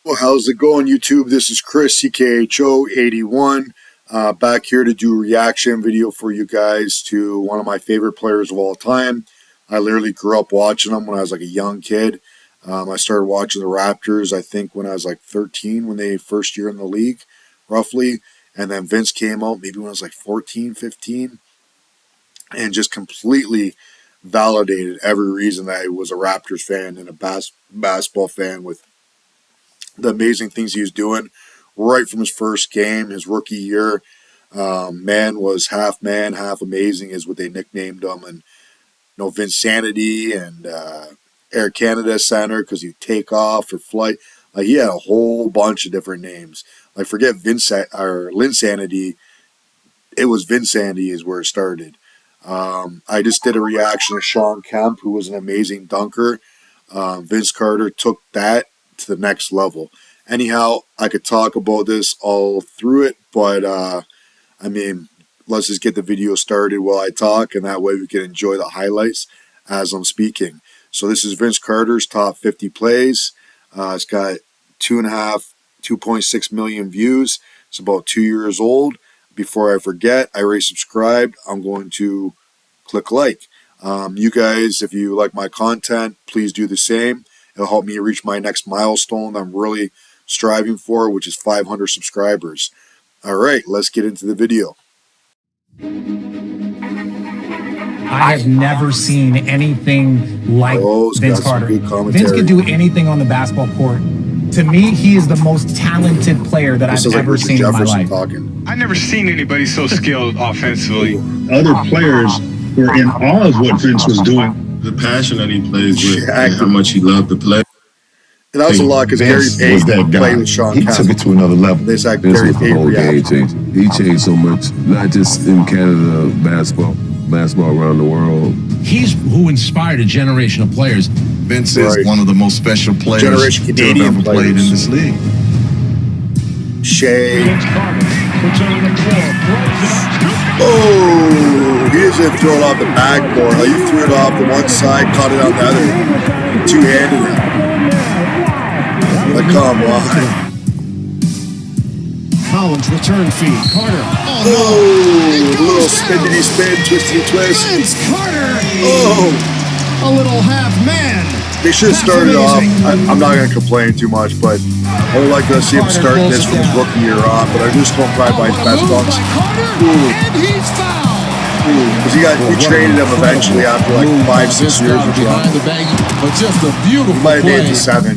Well, how's it going, YouTube? This is Chris, CKHO81, back here to do a reaction video for you guys to one of my favorite players of all time. I literally grew up watching them when I was like a young kid. I started watching the Raptors, I think, when I was like 13, when they first year in the league, roughly. And then Vince came out maybe when I was like 14, 15, and just completely validated every reason that I was a Raptors fan and a basketball fan with the amazing things he was doing right from his first game, his rookie year. Man was half man, half amazing is what they nicknamed him. And Vinsanity and Air Canada Center because he'd take off or flight. He had a whole bunch of different names. Like, forget Linsanity. It was Vinsanity is where it started. I just did a reaction to Sean Kemp, who was an amazing dunker. Vince Carter took that to the next level. Anyhow, I could talk about this all through it, but I mean, let's just get the video started while I talk, and that way we can enjoy the highlights as I'm speaking. So this is Vince Carter's top 50 plays. It's got 2.6 million views. It's about 2 years old. Before I forget, I already subscribed. I'm going to click like. You guys, if you like my content, please do the same. It'll help me reach my next milestone I'm really striving for, which is 500 subscribers. All right, let's get into the video. I have never seen anything like Vince Carter. Vince can do anything on the basketball court. To me, he is the most talented player that I've ever seen in my life. I've never seen anybody so skilled offensively. Other players were in awe of what Vince was doing. The passion that he plays with, and how much he loved to play. And that was a lot because Gary Payton played with Sean Kemp. He took it to another level. This Vince was the whole game changer. He changed so much, not just in Canada, basketball around the world. He's who inspired a generation of players. Vince is one of the most special players generation Canadian ever played in this league. Shea. Oh, he doesn't throw it off the backboard. Like, you threw it off the one side, caught it on the other, and two-handed it. Like, come on. Collins return feed. Carter. Oh, a little spinny spin, twisty twist. Vince Carter. Oh. A little half man. They should have started off. I'm not going to complain too much, but I would like to see him start this from his rookie year on, but I just don't probably by his best bucks. And he's fouled. Because he traded him eventually after like 5-6 years or something. But just a beautiful he might have made it to 7.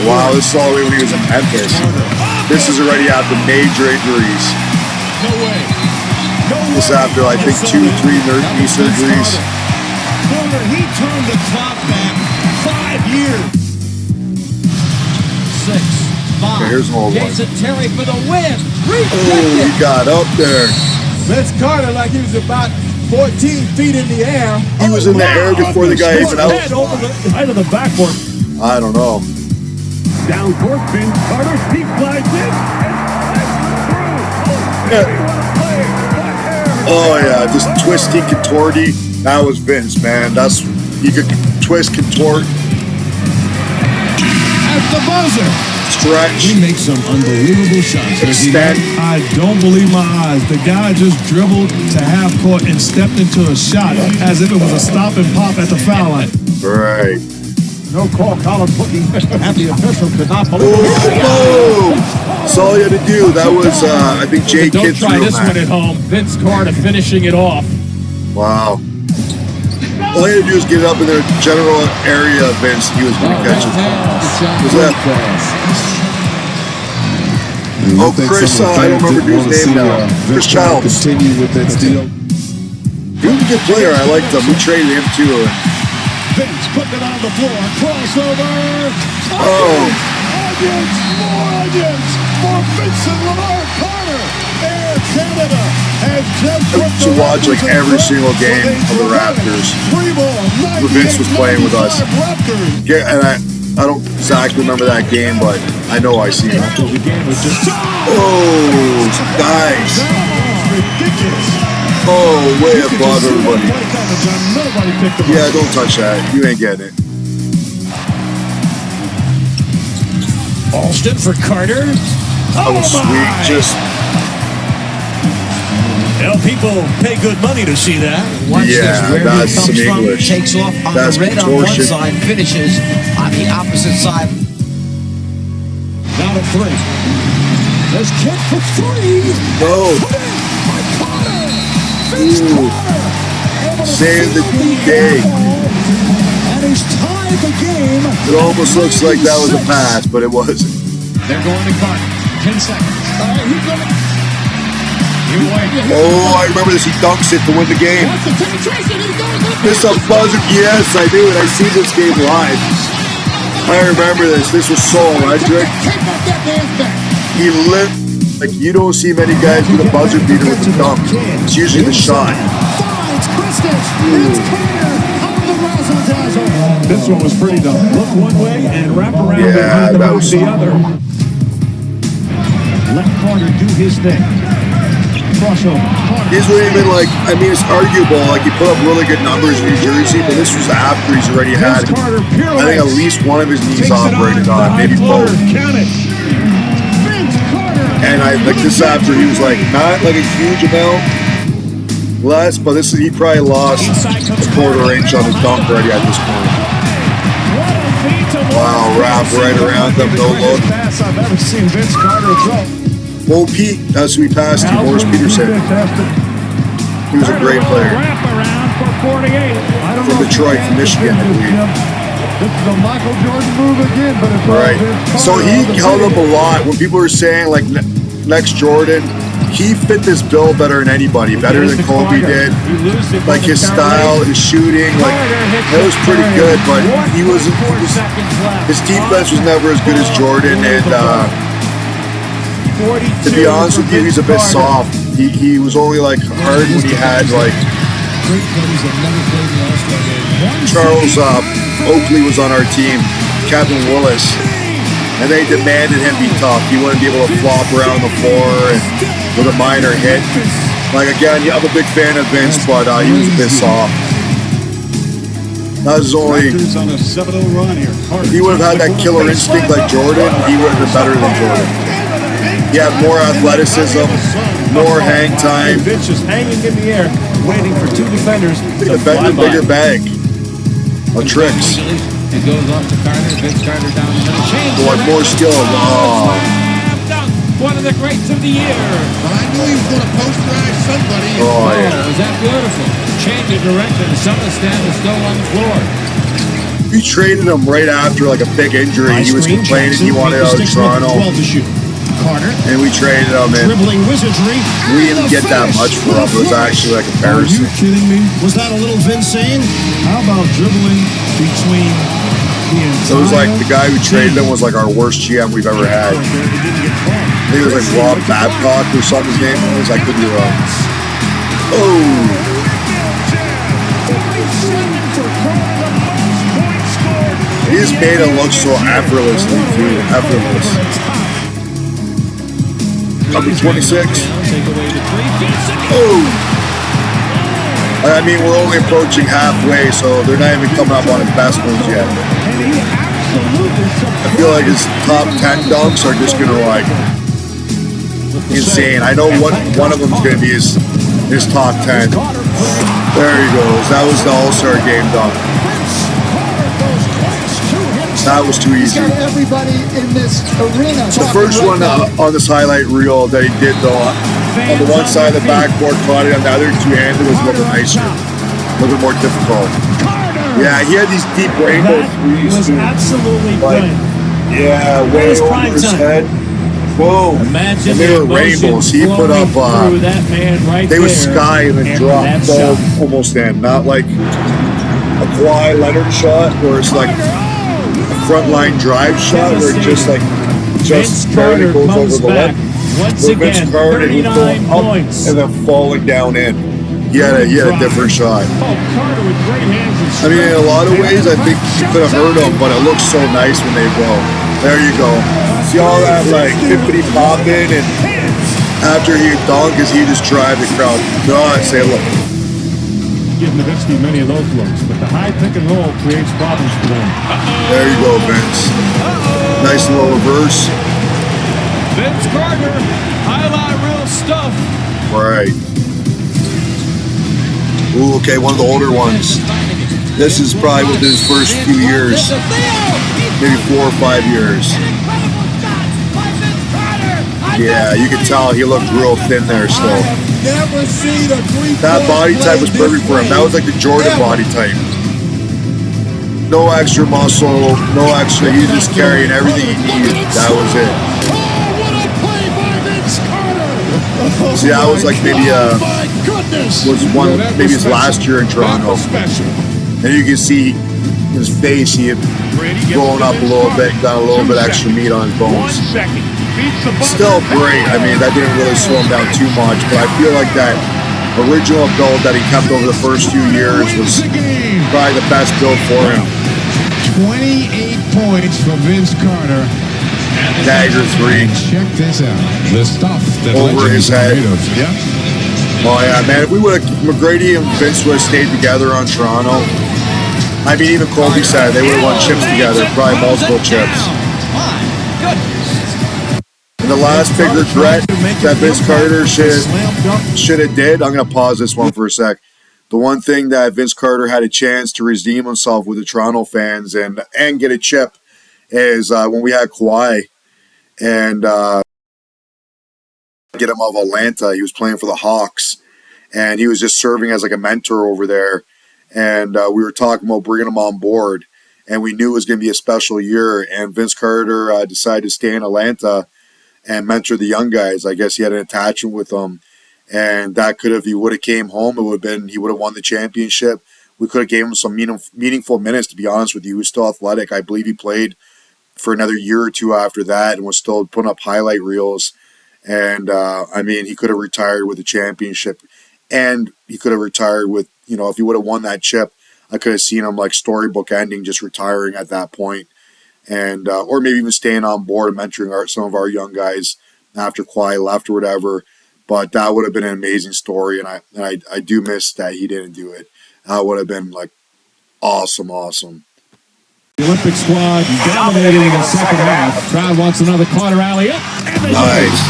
Wow, this is all the way when he was in Memphis. This is already after major injuries. No way. This is after, I think, 2 or 3 knee surgeries. Carter, he turned the clock back 5 years. 6, 5. Okay, here's an old one. Jason Terry for the win. Oh, he got up there. Vince Carter like he was about 14 feet in the air. He was in the air before the guy even out. Over the height of the backboard. I don't know. Down court, Vince Carter, he glides in. Oh yeah, just twisty, contorty. That was Vince, man. He could twist, contort. At the buzzer. Stretch. He makes some unbelievable shots. Extend. I don't believe my eyes. The guy just dribbled to half court and stepped into a shot as if it was a stop and pop at the foul line. Right. No call, Collins looking at the official could not believe it. Oh! That's all he had to do. That was, I think, Jay Kidd threw him. Don't try this one at home. Vince Carter finishing it off. Wow. All he had to do was get it up in the general area of Vince. He was going to catch it. Was that? Oh, Chris, I don't remember his name now. Chris Childs. Continue with that steal. He was a good player. I liked him. We traded him too. Vince putting it on the floor. Crossover. Oh. Onions for Vincent Lamar Carter. Air Canada has just put to watch like every single game of the Raptors. Vince was playing with us. Yeah, and I don't exactly remember that game, but I know I seen it. Oh, nice. Oh, way above everybody. Yeah, don't touch that. You ain't getting it. Alston for Carter. That was sweet. Just. Well, people pay good money to see that. Watch this, where that's he comes some from, English. takes off on That's the red contortion. on one side, finishes on the opposite side. Down to 3. There's kick for 3. No. Ooh. Save the day. And he's tied the game. It almost looks like that was a pass, but it wasn't. They're going to Carter. 10 seconds. Oh, I remember this. He dunks it to win the game. This a buzzer. Yes, I do. And I see this game live. I remember this. This was so electric. He lit. Like, you don't see many guys do the buzzer beater with the dunk. It's usually the shot. This one was pretty dumb. Look one way and wrap around Yeah, that was the other. Let Carter do his thing. Crossover. These were even like, I mean, it's arguable. Like, he put up really good numbers in New Jersey, but this was after he's already had, I think, at least one of his knees operated on, maybe both. And I like this after he was like, not like a huge amount less, but this is, he probably lost a quarter inch on his dunk already at this point. Wow, wrap right around them, no look. I've ever seen Vince Carter throw. Bo Pete, that's who he passed to, Morris Peterson. He was a great player. From Detroit, from Michigan, I believe. This is a Michael Jordan move again, but it's right. So he held up a lot. When people were saying, like, next Jordan, he fit this bill better than anybody, better than Kobe did. Like, his style, his shooting, like, that was pretty good, but his defense was never as good as Jordan, and to be honest with you, he's a bit soft. He was only, like, hard when he had, like, Charles Oakley was on our team, Captain Willis, and they demanded him be tough. He wouldn't be able to flop around the floor and with a minor hit. Like, again, I'm a big fan of Vince, but he was a bit soft. That was only. If he would have had that killer instinct like Jordan, he would have been better than Jordan. He had more athleticism, more hang time. Vince is hanging in the air, waiting for two defenders to defend a bigger bag of tricks. It goes off to Carter. Vince Carter down the middle. Change. Boy, more skill. Oh. One of the greats of the year. I knew he was going to posterize somebody. Oh, yeah. Was that beautiful? Change of direction. Summerstan is still on the floor. We traded him right after like a big injury. He was complaining he wanted out of Toronto. Carter. And we traded him in. Dribbling wizardry. We didn't get that much for him. It was actually like embarrassing. Are you kidding me? Was that a little Vince saying? How about dribbling between the entire... So it was like the guy who traded him was like our worst GM we've ever had. I think it was like Rob Babcock or something his name was. I could be wrong. Oh. He just made it look so effortlessly, too. Effortless. Number 26. Oh! I mean, we're only approaching halfway, so they're not even coming up on his best ones yet. I feel like his top 10 dunks are just going to, like, insane. I know what one of them is going to be his top 10. There he goes. That was the All-Star game dunk. That was too easy. Everybody in this arena. The first one on this highlight reel that he did, though, on the one side of the backboard, caught it on the other two-handed, was a little bit nicer, a little bit more difficult. Yeah, he had these deep rainbow threes. It was absolutely like, yeah, way over his head. Whoa! And they were rainbows. He put up. They were sky and then dropped almost in, not like a Kawhi Leonard shot where it's like frontline drive shot where it just barely goes over the lip. Where Vince Carter was going up and then falling down in. He had a different shot. I mean, in a lot of ways, I think you could have hurt him, but it looks so nice when they go. There you go. See all that like hippity popping, and after he dunked, he just drive the crowd nuts. Say, look. Give Nowitzki many of those looks, but the high pick and roll creates problems for them. There you go, Vince. Nice nice little reverse. Vince Carter, highlight reel stuff. Right. Ooh, okay, one of the older ones. This is probably within his first few years. Maybe 4 or 5 years. Yeah, you can tell he looked real thin there still. That body type was perfect for him. That was like the Jordan body type. No extra muscle, no extra. He was just carrying everything he needed. That was it. See, that was like maybe maybe his last year in Toronto. And you can see his face, he had blown up a little bit, got a little bit extra meat on his bones. Still great. I mean, that didn't really slow him down too much, but I feel like that original build that he kept over the first few years was probably the best build for him. 28 points for Vince Carter. Dagger 3. Check this out. The stuff that over his head. Yep. Oh yeah, man. If we would have, McGrady and Vince would have stayed together on Toronto. I mean, even Colby said they would have won chips together, probably multiple chips. And the last big regret that Vince Carter should have did, I'm going to pause this one for a sec. The one thing that Vince Carter had a chance to redeem himself with the Toronto fans and get a chip is when we had Kawhi and get him out of Atlanta. He was playing for the Hawks, and he was just serving as like a mentor over there. And we were talking about bringing him on board, and we knew it was going to be a special year. And Vince Carter decided to stay in Atlanta and mentor the young guys. I guess he had an attachment with them, and that could have, he would have came home, it would have been, he would have won the championship. We could have gave him some meaningful minutes, to be honest with you. He was still athletic. I believe he played for another year or two after that and was still putting up highlight reels. And, I mean, he could have retired with the championship, and he could have retired with, you know, if he would have won that chip, I could have seen him like storybook ending, just retiring at that point. And, or maybe even staying on board and mentoring some of our young guys after Kawhi left or whatever. But that would have been an amazing story. And I do miss that he didn't do it. That would have been like awesome. The Olympic squad dominating in the second half. Crowd wants another Carter alley-oop. Nice.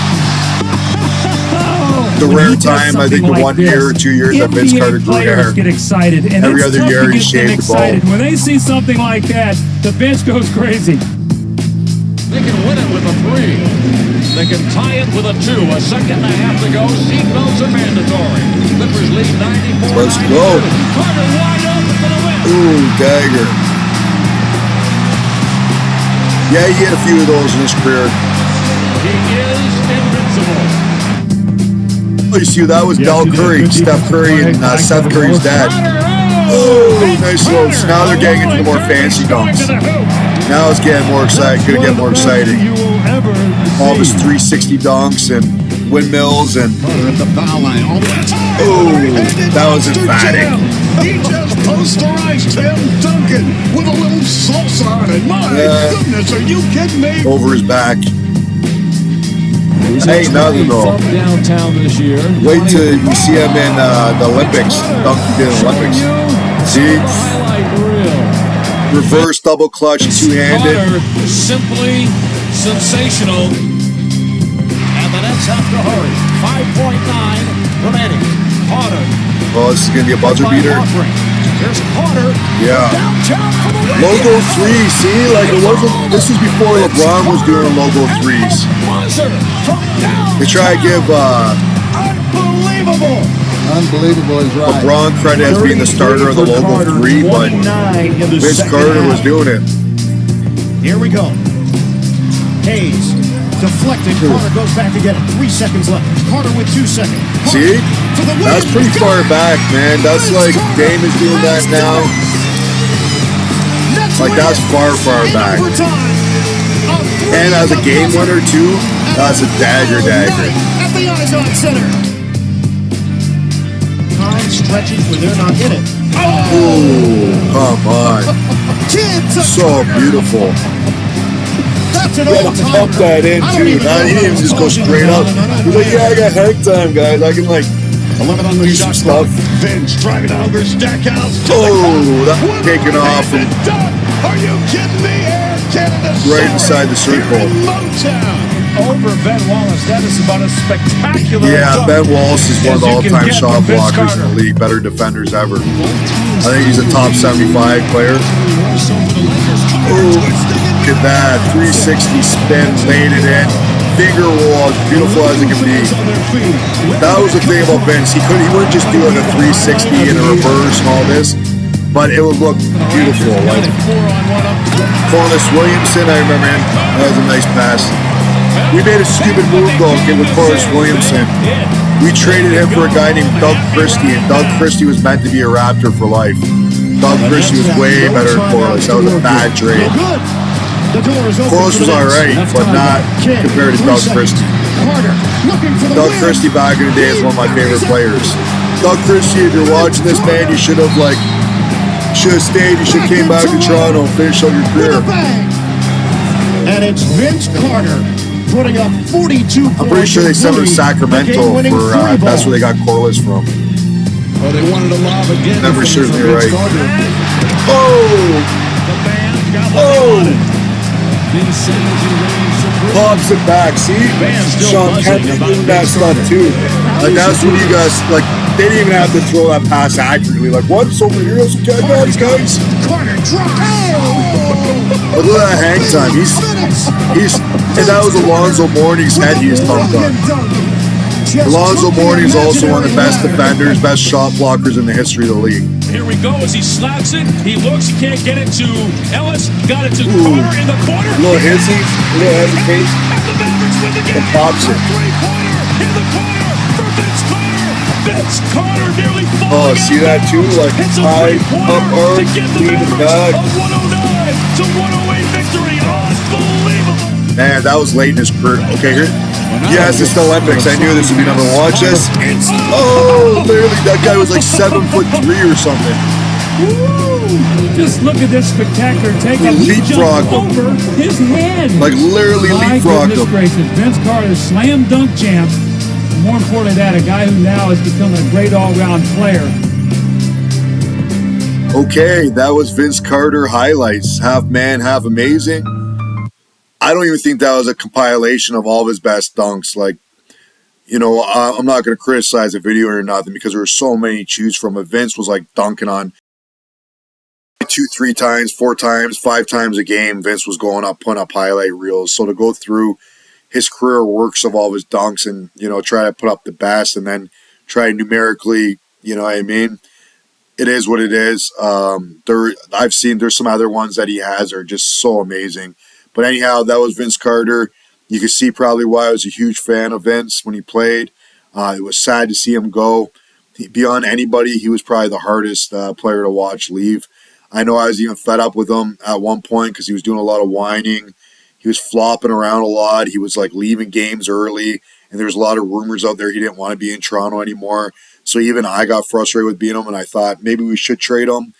The rare time, I think, the 1 year or 2 years that Vince Carter grew hair. Get excited, and every other year he shaved the ball. When they see something like that, the bench goes crazy. They can win it with a 3. They can tie it with a 2. A second and a half to go. Seatbelts are mandatory. Clippers lead 94. Let's go. Carter wide open for the win. Ooh, dagger. Yeah, he had a few of those in his career. He is invincible. Oh, you see, that was Del Curry, Steph Curry, and Seth Curry's dad. Oh, nice little. Now they're getting into the more fancy dunks. Now it's getting more exciting. Gonna get more exciting. All of his 360 dunks and windmills and. Oh, that was emphatic. He just posterized Tim Duncan with a little salsa on it. My goodness, are you kidding me? Over his back. Hey, nothing though. Downtown this year. Wait till you see him in the Olympics. Dunking in the Olympics. See? Reverse double clutch, two-handed. Simply sensational. And the Nets have to hurry. 5.9 remaining. Carter. Oh, this is going to be a buzzer beater. Here's Carter. Yeah. Logo 3, see? Like it wasn't, this is before LeBron was doing logo 3s. They try to give Unbelievable is right. LeBron credit as being the starter of the logo 3, but Vince Carter was doing it. Here we go. Hayes deflected. Carter goes back to get it. 3 seconds left. Carter with 2 seconds. See? That's pretty far back, man. That's like Dame is doing that now. Like that's far back. And as a game winner too, that's a dagger. At the Izon Center. Time stretches when they're not in it. Oh, come on. So beautiful. That's an You had to pump that in too. Nah, he didn't even just go straight up. He's like, yeah, I got hang time, guys. I can like 11 on the do shot some stuff. Vince driving out over Stackhouse. Oh, that taking off. Are you kidding me? Air right inside the circle. Over Ben Wallace. That is about a spectacular. Yeah, Ben Wallace is one of the all-time shot blockers in the Carter. league, better defenders ever. I think he's a top 75 player. Oh, look at that. 360 spin, laid it in. Finger roll, as beautiful as it can be. That was the thing about Vince. He wouldn't just do like a 360 and a reverse and all this, but it would look beautiful. Like Corliss Williamson, I remember him. That was a nice pass. We made a stupid move though with Corliss Williamson. We traded him for a guy named Doug Christie, and Doug Christie was meant to be a Raptor for life. Doug Christie was way better than Corliss. That was a bad trade. Corliss was alright, but not compared to Doug Christie. Doug Christie back in the day is one of my favorite players. Doug Christie, if you're watching this, man, you should have stayed. You should have came back to Toronto and finished out your career. And it's Vince Carter putting up 42 points. I'm pretty sure they sent him to Sacramento for that's where they got Corliss from. Well, they wanted to lob again. Never certainly right. Oh! Oh! Pops it back, see? Sean Kennedy doing that stuff too. Like that's when you guys like they didn't even have to throw that pass accurately. Like what's over here? Okay, guys. Carter But look at that hang time. And that was Alonzo Mourning's head he was dunked on. Alonzo Mourning is also one of the best defenders, best shot blockers in the history of the league. Here we go as he slaps it. He looks, he can't get it to Ellis. Got it to Carter in the corner. A little hissy, a little hesitate. And pops it. In the corner for Vince Carter. Vince Carter nearly Oh, see that too? Like high, up, arm, leaning back. A 109 to 108 victory. Unbelievable. Man, that was late in his career. Okay, here. Yes, it's the Olympics. I knew this would be number one. Watch this. Oh, literally, that guy was like 7'3" or something. Woo! Just look at this spectacular takeoff. He jumped over his head. Like literally leapfrogged him. Gracious. Vince Carter, slam dunk champ. More importantly, that a guy who now is becoming a great all-round player. Okay, that was Vince Carter highlights. Half man, half amazing. I don't even think that was a compilation of all of his best dunks. Like, you know, I'm not going to criticize the video or nothing because there were so many to choose from. But Vince was like dunking on 2, 3 times, 4 times, 5 times a game. Vince was going up, putting up highlight reels. So to go through his career works of all of his dunks and, you know, try to put up the best and then try numerically, you know what I mean? It is what it is. I've seen there's some other ones that he has are just so amazing. But anyhow, that was Vince Carter. You can see probably why I was a huge fan of Vince when he played. It was sad to see him go. Beyond anybody, he was probably the hardest player to watch leave. I know I was even fed up with him at one point because he was doing a lot of whining. He was flopping around a lot. He was like leaving games early. And there was a lot of rumors out there he didn't want to be in Toronto anymore. So even I got frustrated with being him, and I thought maybe we should trade him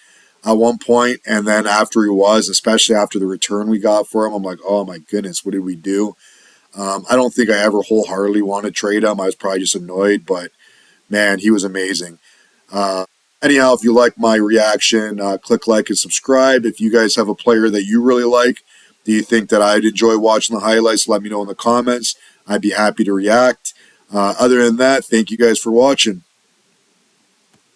at one point. And then after he was, especially after the return we got for him, I'm like, oh my goodness, what did we do? I don't think I ever wholeheartedly wanted to trade him. I was probably just annoyed, but man, he was amazing. Anyhow, if you like my reaction, click like and subscribe. If you guys have a player that you really like, do you think that I'd enjoy watching the highlights? Let me know in the comments. I'd be happy to react. Other than that, thank you guys for watching.